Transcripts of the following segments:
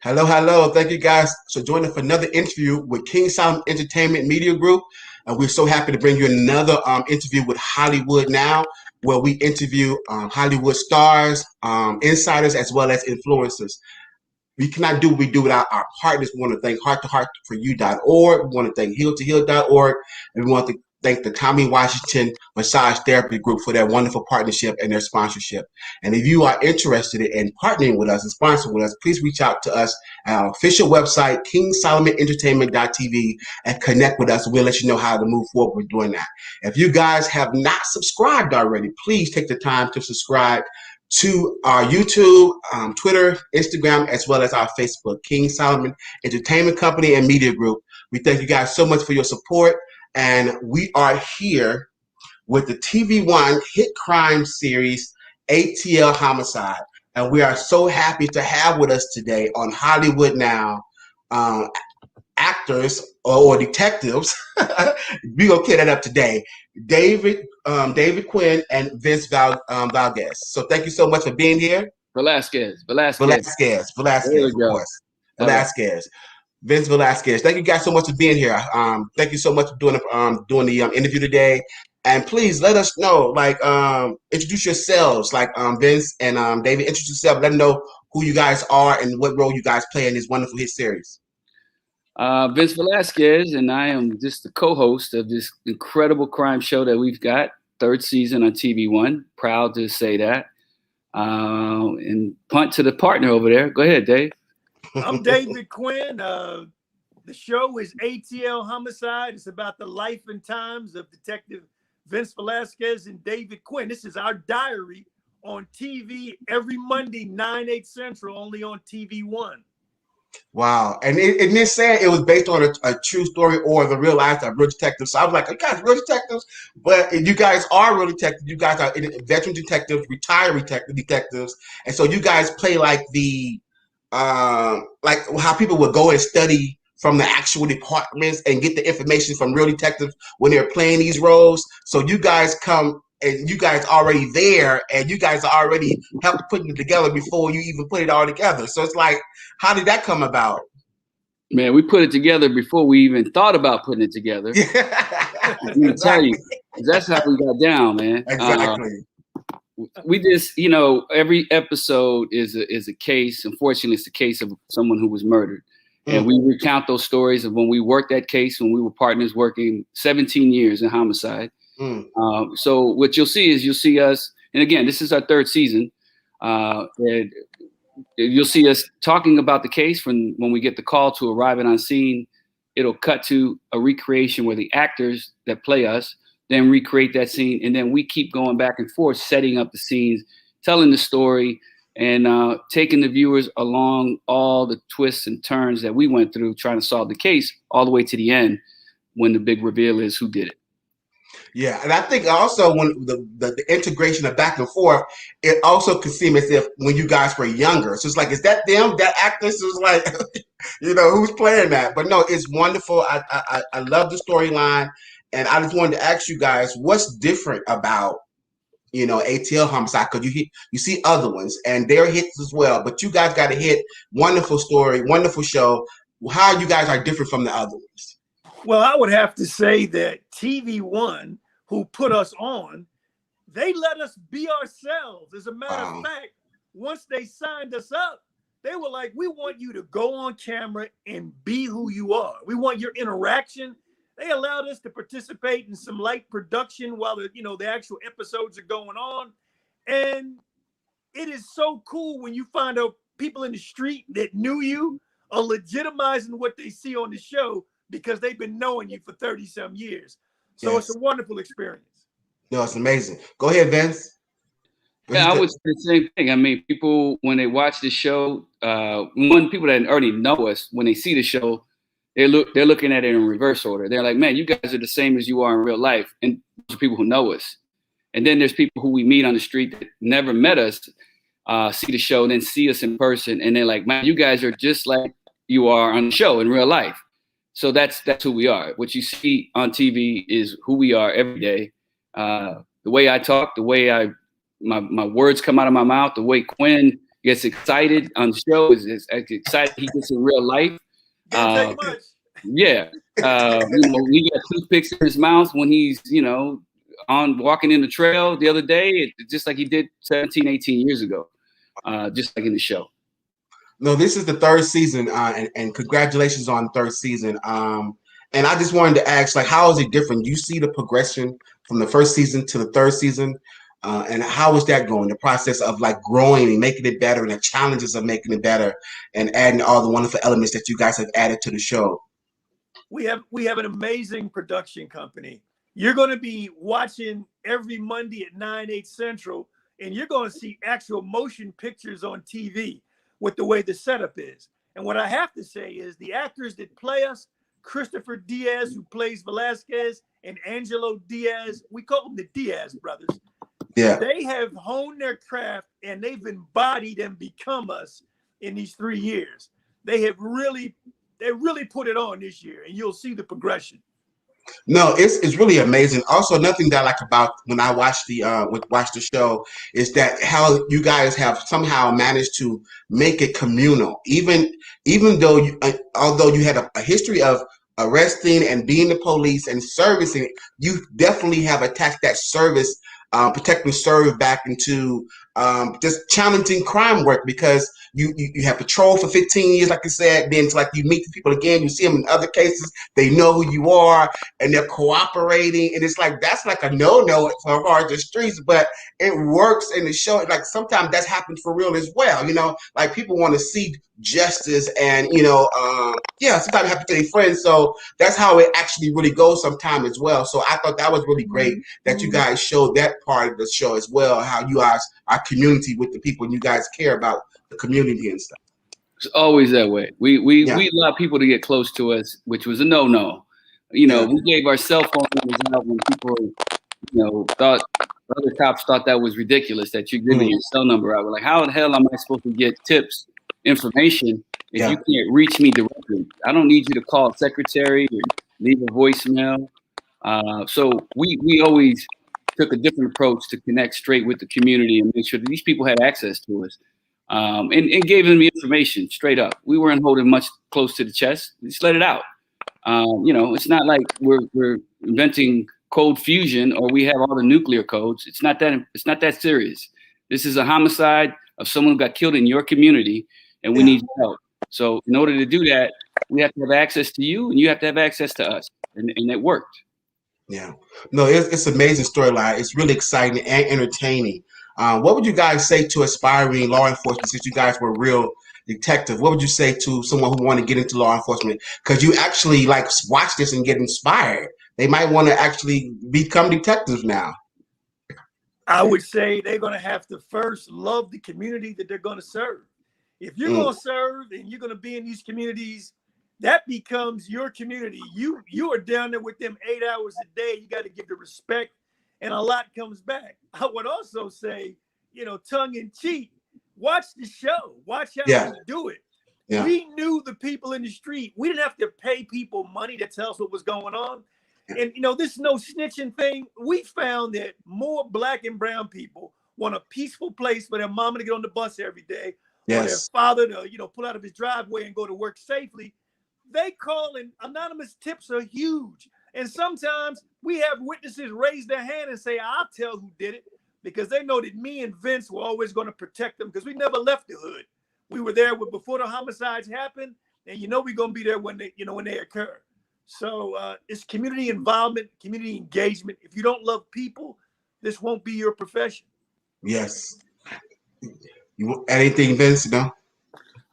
Hello, hello. Thank you guys for joining for another interview with King Solomon Entertainment Media Group. And we're so happy to bring you another interview with Hollywood Now, where we interview Hollywood stars, insiders, as well as influencers. We cannot do what we do without our partners. We want to thank hearttoheartforyou.org. We want to thank heal2heal.org. And we want to thank the Tommy Washington Massage Therapy Group for their wonderful partnership and their sponsorship. And if you are interested in partnering with us and sponsoring with us, please reach out to us at our official website, kingsolomonentertainment.tv, and connect with us. We'll let you know how to move forward with doing that. If you guys have not subscribed already, please take the time to subscribe to our YouTube, Twitter, Instagram, as well as our Facebook, King Solomon Entertainment Company and Media Group. We thank you guys so much for your support. And we are here with the TV1 hit crime series, ATL Homicide. And we are so happy to have with us today on Hollywood Now, actors or detectives. We're going to clear that up today. David Quinn and Vince Valezquez. So thank you so much for being here. Velazquez, of course. Velazquez. Vince Valezquez. Thank you guys so much for being here. Thank you so much for doing the interview today. And please let us know, introduce yourselves, Vince and David. Introduce yourself. Let them know who you guys are and what role you guys play in this wonderful hit series. Vince Valezquez, and I am just the co-host of this incredible crime show that we've got, third season on TV1. Proud to say that. And punt to the partner over there. Go ahead, Dave. I'm David Quinn. The show is ATL Homicide. It's about the life and times of Detective Vince Valezquez and David Quinn. This is our diary on TV every Monday, 9/8 Central, only on TV1. Wow. And it said it was based on a true story or the real life of real detectives. So I was like, you guys real detectives? But you guys are real detectives. You guys are veteran detectives, retired detectives. And so you guys play like the like how people would go and study from the actual departments and get the information from real detectives when they're playing these roles. So you guys come and you guys already there and you guys are already helped putting it together before you even put it all together. So it's like, how did that come about? Man, we put it together before we even thought about putting it together. I'm gonna tell you, that's how we got down, man. Exactly. We just, every episode is a case. Unfortunately, it's the case of someone who was murdered. And we recount those stories of when we worked that case, when we were partners working 17 years in homicide. So what you'll see us, and again, this is our third season. And you'll see us talking about the case when we get the call to arriving on scene. It'll cut to a recreation where the actors that play us then recreate that scene, and then we keep going back and forth, setting up the scenes, telling the story, and taking the viewers along all the twists and turns that we went through trying to solve the case all the way to the end when the big reveal is who did it. Yeah, and I think also when the integration of back and forth, it also could seem as if when you guys were younger. So it's like, is that them, that actress? It was like, who's playing that? But no, it's wonderful. I love the storyline. And I just wanted to ask you guys, what's different about, ATL Homicide? Because you see other ones and they're hits as well, but you guys got a hit, wonderful story, wonderful show. How you guys are different from the other ones? Well, I would have to say that TV1, who put us on, they let us be ourselves. As a matter of fact, once they signed us up, they were like, we want you to go on camera and be who you are. We want your interaction. They allowed us to participate in some light production while the actual episodes are going on. And it is so cool when you find out people in the street that knew you are legitimizing what they see on the show because they've been knowing you for 30-some years. So yes. It's a wonderful experience. No, it's amazing. Go ahead, Vince. Yeah, I would say the same thing. I mean, people, when they watch the show, people that already know us, when they see the show, they're looking at it in reverse order. They're like, man, you guys are the same as you are in real life. And those are people who know us. And then there's people who we meet on the street that never met us, see the show, and then see us in person. And they're like, man, you guys are just like you are on the show in real life. So that's who we are. What you see on TV is who we are every day. The way I talk, the way my words come out of my mouth, the way Quinn, gets excited on the show, is excited he gets in real life. Don't take much. Yeah. He got toothpicks in his mouth when he's, on walking in the trail the other day, just like he did 17, 18 years ago, just like in the show. No, this is the third season, and congratulations on the third season. And I just wanted to ask, like, how is it different? You see the progression from the first season to the third season, and how is that going? The process of like growing and making it better, and the challenges of making it better, and adding all the wonderful elements that you guys have added to the show. We have an amazing production company. You're going to be watching every Monday at 9, 8 Central, and you're going to see actual motion pictures on TV with the way the setup is. And what I have to say is the actors that play us, Christopher Diaz, who plays Valezquez, and Angelo Diaz, we call them the Diaz brothers. Yeah. They have honed their craft, and they've embodied and become us in these 3 years. They really put it on this year, and you'll see the progression. No, it's really amazing. Also, another thing that I like about when I watch the show is that how you guys have somehow managed to make it communal. Even though although you had a history of arresting and being the police and servicing, you definitely have attached that service, protecting serve back into just challenging crime work, because you have patrol for 15 years, like I said, then it's like you meet the people again, you see them in other cases, they know who you are, and they're cooperating, and it's like, that's like a no-no for far the streets, but it works in the show. Like sometimes that's happened for real as well, like people want to see justice, and sometimes have to tell their friends, so that's how it actually really goes sometimes as well. So I thought that was really great that you guys showed that part of the show as well, how you guys are community with the people, and you guys care about the community and stuff. It's always that way. We allow people to get close to us, which was a no-no. We gave our cell phone numbers out when people, thought other cops thought that was ridiculous, that you're giving your cell number out. We're like, how the hell am I supposed to get tips, information, if you can't reach me directly? I don't need you to call a secretary or leave a voicemail. So we always took a different approach to connect straight with the community and make sure that these people had access to us, and gave them the information straight up. We weren't holding much close to the chest. We just let it out. It's not like we're inventing code fusion or we have all the nuclear codes. It's not that serious. This is a homicide of someone who got killed in your community, and we need help. So in order to do that, we have to have access to you, and you have to have access to us, and it worked. Yeah, no, it's an amazing storyline. It's really exciting and entertaining. What would you guys say to aspiring law enforcement, since you guys were real detectives? What would you say to someone who want to get into law enforcement? Because you actually like watch this and get inspired. They might want to actually become detectives now. I would say they're going to have to first love the community that they're going to serve. If you're going to serve and you're going to be in these communities, that becomes your community. You are down there with them 8 hours a day. You got to give the respect, and a lot comes back. I would also say, tongue in cheek, watch the show. Watch how we do it. Yeah. We knew the people in the street. We didn't have to pay people money to tell us what was going on. And, this no snitching thing, we found that more Black and brown people want a peaceful place for their mama to get on the bus every day, or their father to, pull out of his driveway and go to work safely. They call, and anonymous tips are huge. And sometimes we have witnesses raise their hand and say, I'll tell who did it, because they know that me and Vince were always going to protect them, because we never left the hood. We were there before the homicides happened, and we're going to be there when they occur. So it's community involvement, community engagement. If you don't love people, this won't be your profession. Yes. You want anything, Vince? No.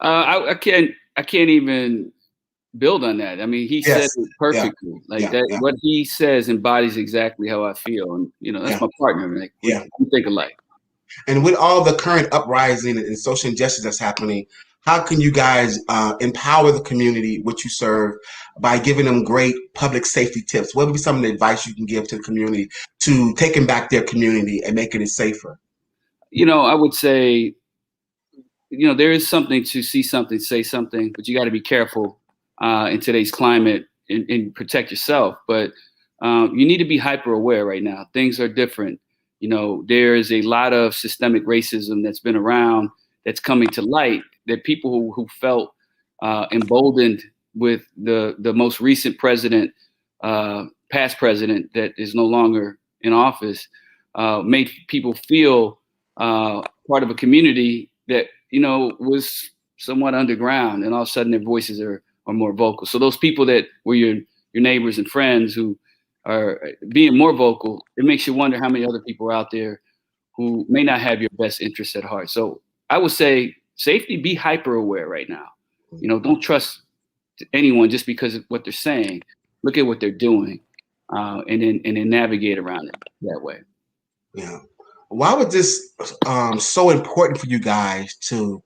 I can't even build on that. I mean, he said it perfectly. What he says embodies exactly how I feel, and that's my partner. Like, we think alike. And with all the current uprising and social injustice that's happening, how can you guys empower the community which you serve by giving them great public safety tips? What would be some of the advice you can give to the community to taking back their community and making it safer? I would say, there is something to see something, say something, but you got to be careful in today's climate and protect yourself. But you need to be hyper aware right now. Things are different. There is a lot of systemic racism that's been around that's coming to light, that people who felt emboldened with the most recent president, past president that is no longer in office, made people feel part of a community that, was somewhat underground, and all of a sudden their voices are more vocal. So those people that were your neighbors and friends who are being more vocal, it makes you wonder how many other people are out there who may not have your best interests at heart. So I would say safety, be hyper aware right now. Don't trust anyone just because of what they're saying. Look at what they're doing, and then navigate around it that way. Yeah. Why was this so important for you guys to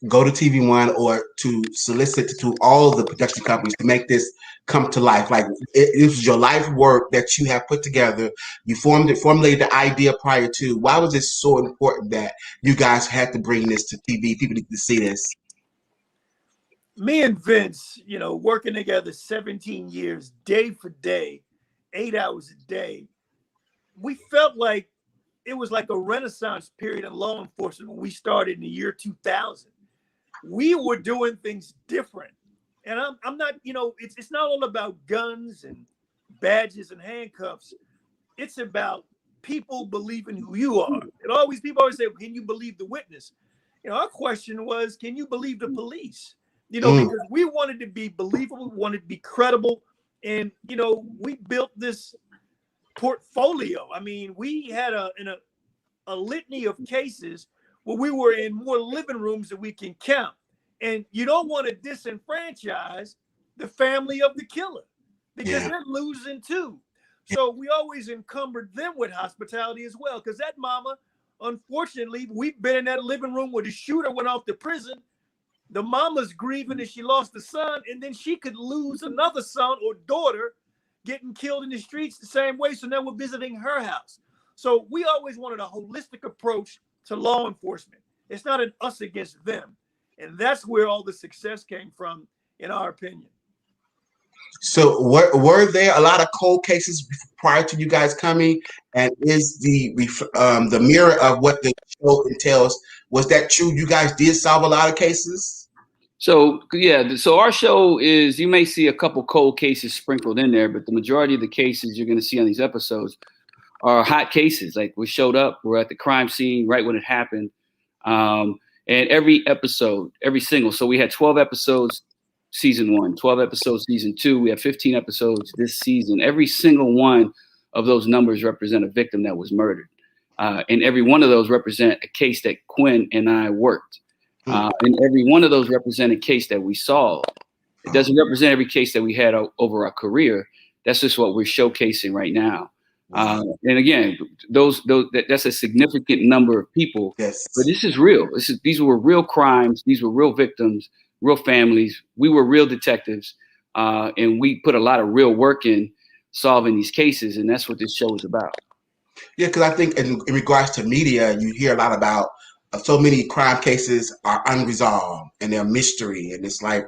go to TV One or to solicit to all the production companies to make this come to life? Like, it was your life work that you have put together. You formulated the idea prior to. Why was it so important that you guys had to bring this to TV? People need to see this. Me and Vince, working together 17 years, day for day, 8 hours a day, we felt like it was like a renaissance period in law enforcement when we started in the year 2000. We were doing things different. And I'm not, it's not all about guns and badges and handcuffs. It's about people believing who you are. People always say, can you believe the witness? Our question was, can you believe the police? Because we wanted to be believable, we wanted to be credible. And, we built this portfolio. I mean, we had a litany of cases where we were in more living rooms than we can count. And you don't want to disenfranchise the family of the killer because they're losing too. So we always encumbered them with hospitality as well. Because that mama, unfortunately, we've been in that living room where the shooter went off to prison. The mama's grieving that she lost a son, and then she could lose another son or daughter getting killed in the streets the same way. So now we're visiting her house. So we always wanted a holistic approach to law enforcement. It's not an us against them. And that's where all the success came from, in our opinion. So were there a lot of cold cases prior to you guys coming? And is the mirror of what the show entails, was that true? You guys did solve a lot of cases? So, so our show is, you may see a couple cold cases sprinkled in there, but the majority of the cases you're going to see on these episodes are hot cases. Like, we showed up, we're at the crime scene right when it happened. And every episode, so we had 12 episodes season 1, 12 episodes season 2. We have 15 episodes this season. Every single one of those numbers represent a victim that was murdered. And every one of those represent a case that Quinn and I worked. And every one of those represent a case that we solved. It doesn't represent every case that we had over our career. That's just what we're showcasing right now. And again, that's a significant number of people. Yes. But this is real. These were real crimes. These were real victims, real families. We were real detectives, and we put a lot of real work in solving these cases, and that's what this show is about. Yeah, because I think in regards to media, you hear a lot about so many crime cases are unresolved and they're a mystery, and it's like,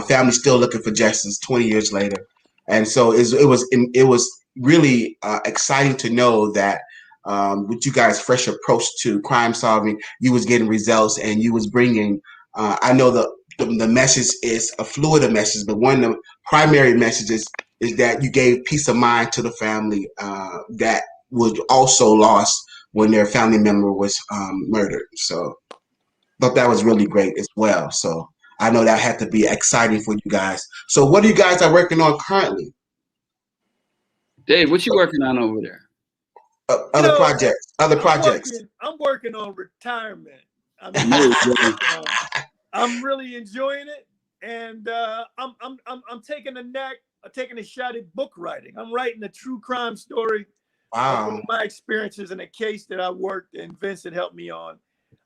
families still looking for justice 20 years later. And so it was really exciting to know that with you guys' fresh approach to crime solving, you was getting results, and you was bringing. I know the message is a fluid message, but one of the primary messages is that you gave peace of mind to the family that was also lost when their family member was murdered. So I thought that was really great as well. So I know that had to be exciting for you guys. So what are you guys are working on currently? Dave, what you working on over there? Other projects. I'm working on retirement. I'm really enjoying it, and I'm taking a shot at book writing. I'm writing a true crime story. Wow. My experiences in a case that I worked and Vincent helped me on.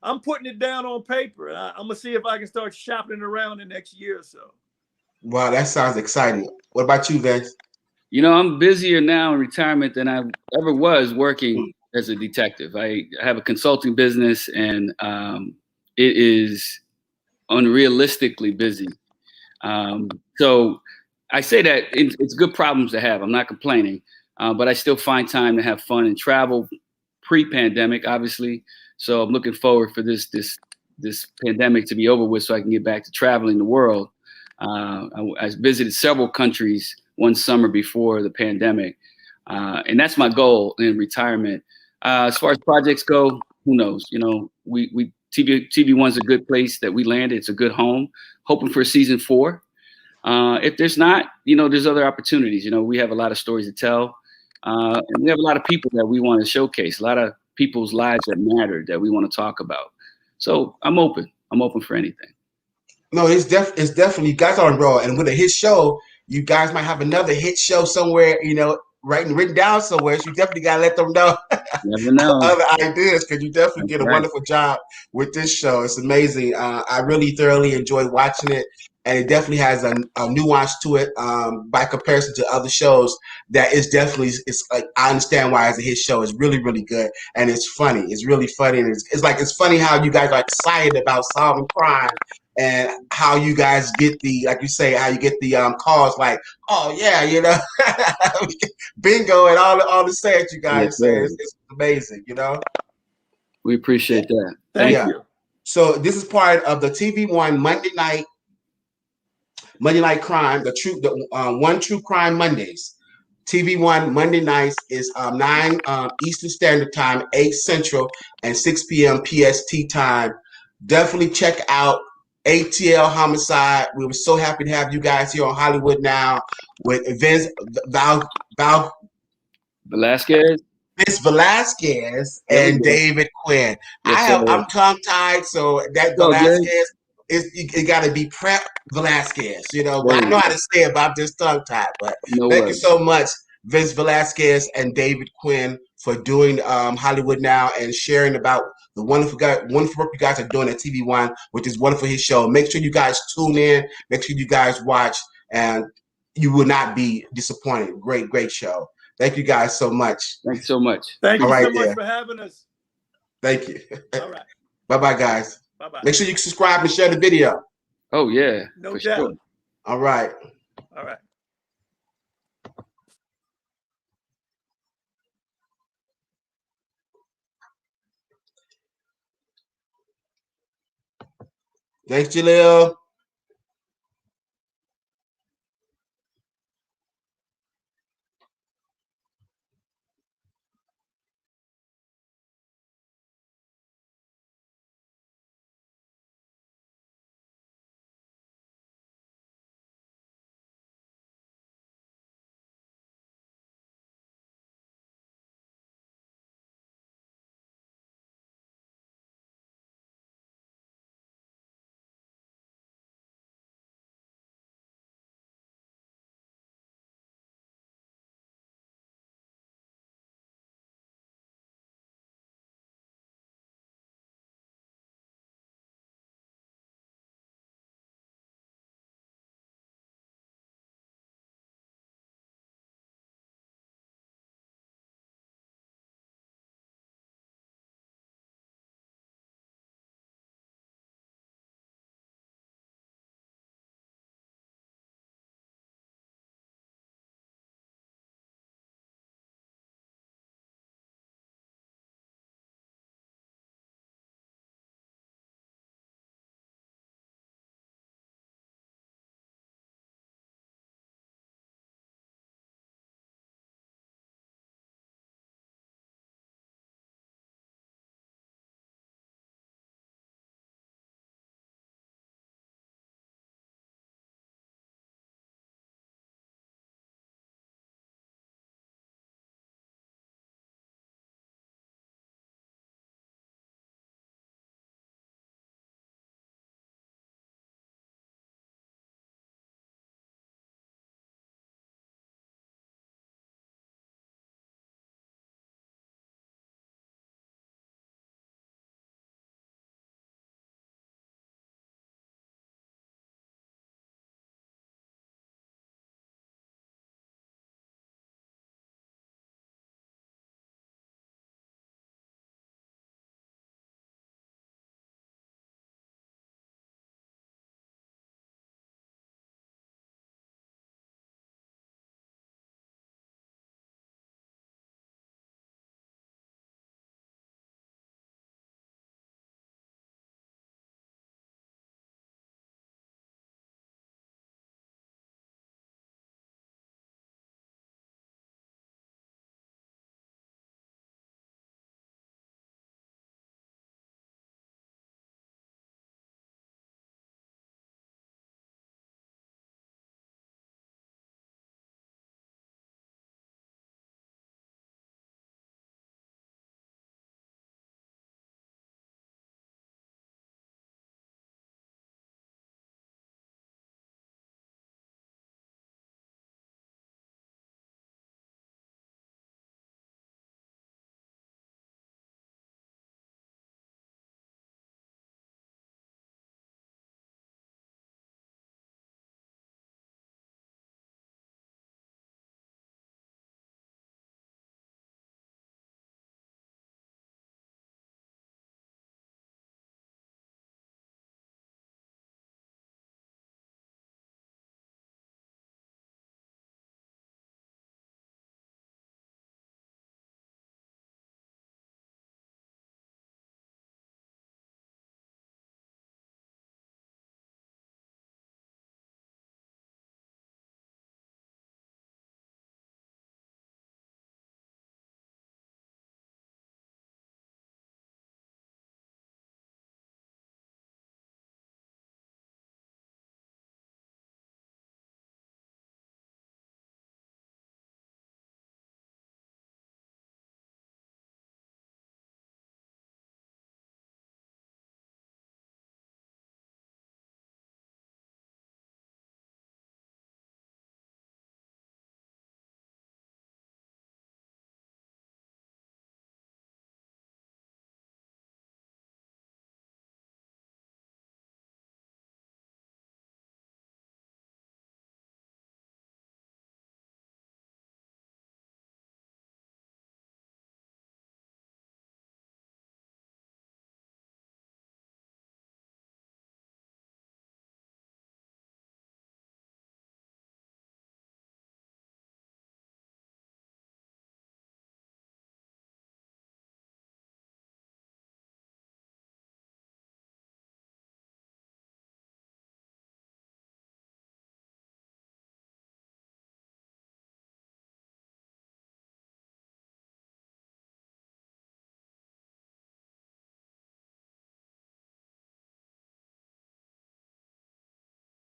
I'm putting it down on paper, and I'm gonna see if I can start shopping it around the next year or so. Wow, that sounds exciting. What about you, Vince? I'm busier now in retirement than I ever was working as a detective. I have a consulting business, and it is unrealistically busy. So I say that it's good problems to have. I'm not complaining, but I still find time to have fun and travel. Pre-pandemic, obviously, So I'm looking forward for this pandemic to be over with, so I can get back to traveling the world. I visited several countries one summer before the pandemic, and that's my goal in retirement. As far as projects go, who knows? You know, we TV1's a good place that we landed. It's a good home. Hoping for season 4. If there's not, you know, there's other opportunities. You know, we have a lot of stories to tell, and we have a lot of people that we want to showcase. A lot of people's lives that matter that we want to talk about. So I'm open. I'm open for anything. No, it's definitely, you guys are on roll, and with a hit show, you guys might have another hit show somewhere, you know, written down somewhere. So you definitely gotta let them know Never know. other ideas, because you definitely did a wonderful job with this show. It's amazing. I really thoroughly enjoyed watching it, and it definitely has a nuance to it by comparison to other shows. That is definitely, it's like, I understand why it's a hit show. It's really, really good, and it's funny. It's really funny, and it's funny how you guys are excited about solving crime. And how you guys get like you say, how you get the calls like, oh yeah, you know, bingo, and all the sayings you guys say. It's amazing, you know. We appreciate that. Thank you. So this is part of the TV1 Monday night crime, the One True Crime Mondays. TV1 Monday nights is 9 Eastern Standard Time, 8 Central, and 6 p.m. PST time. Definitely check out Atl Homicide. We were so happy to have you guys here on Hollywood Now with Vince Valezquez. Vince Valezquez and David Quinn. Yes, I'm tongue tied, so that Valezquez it got to be Prep Valezquez. You know, but I know how to say it, but I'm just tongue tied. But thank you so much, Vince Valezquez and David Quinn, for doing Hollywood Now and sharing about the wonderful work you guys are doing at TV1, which is wonderful his show. Make sure you guys tune in. Make sure you guys watch, and you will not be disappointed. Great show. Thank you guys so much. Thank you so much. Thank you so much for having us. Thank you. All right. Bye-bye, guys. Bye-bye. Make sure you subscribe and share the video. Oh, yeah. No doubt. Sure. All right. All right. Thanks, Jaleel.